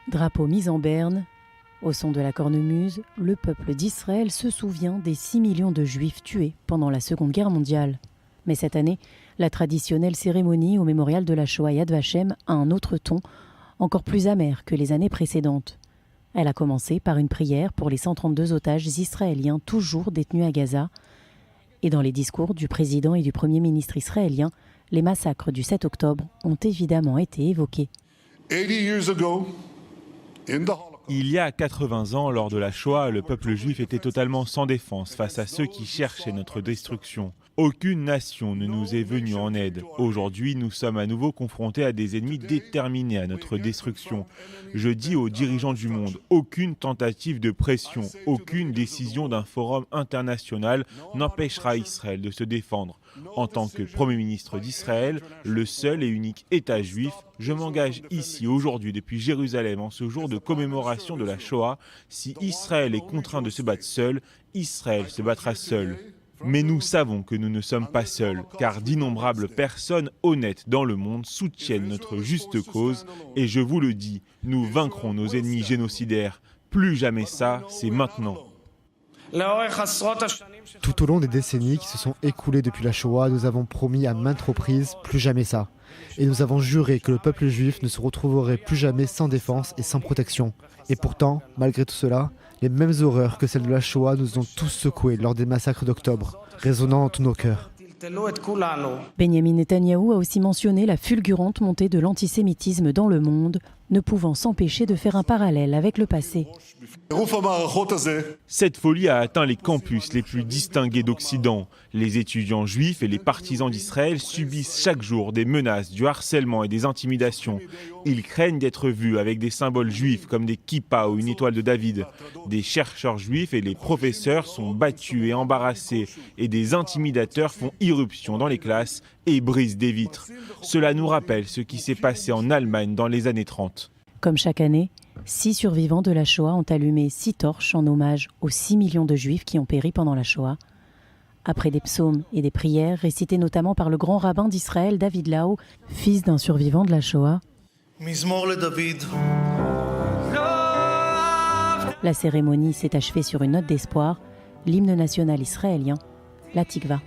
Drapeau mis en berne, au son de la cornemuse, le peuple d'Israël se souvient des 6 millions de Juifs tués pendant la Seconde Guerre mondiale. Mais cette année, la traditionnelle cérémonie au mémorial de la Shoah Yad Vashem a un autre ton, encore plus amer que les années précédentes. Elle a commencé par une prière pour les 132 otages israéliens toujours détenus à Gaza. Et dans les discours du président et du premier ministre israélien, les massacres du 7 octobre ont évidemment été évoqués. 80 years ago, Il y a 80 ans, lors de la Shoah, le peuple juif était totalement sans défense face à ceux qui cherchaient notre destruction. Aucune nation ne nous est venue en aide. Aujourd'hui, nous sommes à nouveau confrontés à des ennemis déterminés à notre destruction. Je dis aux dirigeants du monde, aucune tentative de pression, aucune décision d'un forum international n'empêchera Israël de se défendre. En tant que Premier ministre d'Israël, le seul et unique État juif, je m'engage ici aujourd'hui depuis Jérusalem en ce jour de commémoration de la Shoah. Si Israël est contraint de se battre seul, Israël se battra seul. Mais nous savons que nous ne sommes pas seuls, car d'innombrables personnes honnêtes dans le monde soutiennent notre juste cause. Et je vous le dis, nous vaincrons nos ennemis génocidaires. Plus jamais ça, c'est maintenant. Tout au long des décennies qui se sont écoulées depuis la Shoah, nous avons promis à maintes reprises plus jamais ça. Et nous avons juré que le peuple juif ne se retrouverait plus jamais sans défense et sans protection. Et pourtant, malgré tout cela, les mêmes horreurs que celles de la Shoah nous ont tous secoués lors des massacres d'octobre, résonnant dans tous nos cœurs. Benjamin Netanyahou a aussi mentionné la fulgurante montée de l'antisémitisme dans le monde, ne pouvant s'empêcher de faire un parallèle avec le passé. Cette folie a atteint les campus les plus distingués d'Occident. Les étudiants juifs et les partisans d'Israël subissent chaque jour des menaces, du harcèlement et des intimidations. Ils craignent d'être vus avec des symboles juifs comme des kippas ou une étoile de David. Des chercheurs juifs et les professeurs sont battus et embarrassés et des intimidateurs font irruption dans les classes et brisent des vitres. Cela nous rappelle ce qui s'est passé en Allemagne dans les années 30. Comme chaque année, 6 survivants de la Shoah ont allumé 6 torches en hommage aux 6 millions de Juifs qui ont péri pendant la Shoah. Après des psaumes et des prières récités notamment par le grand rabbin d'Israël, David Lau, fils d'un survivant de la Shoah, la cérémonie s'est achevée sur une note d'espoir, l'hymne national israélien, la Tikva.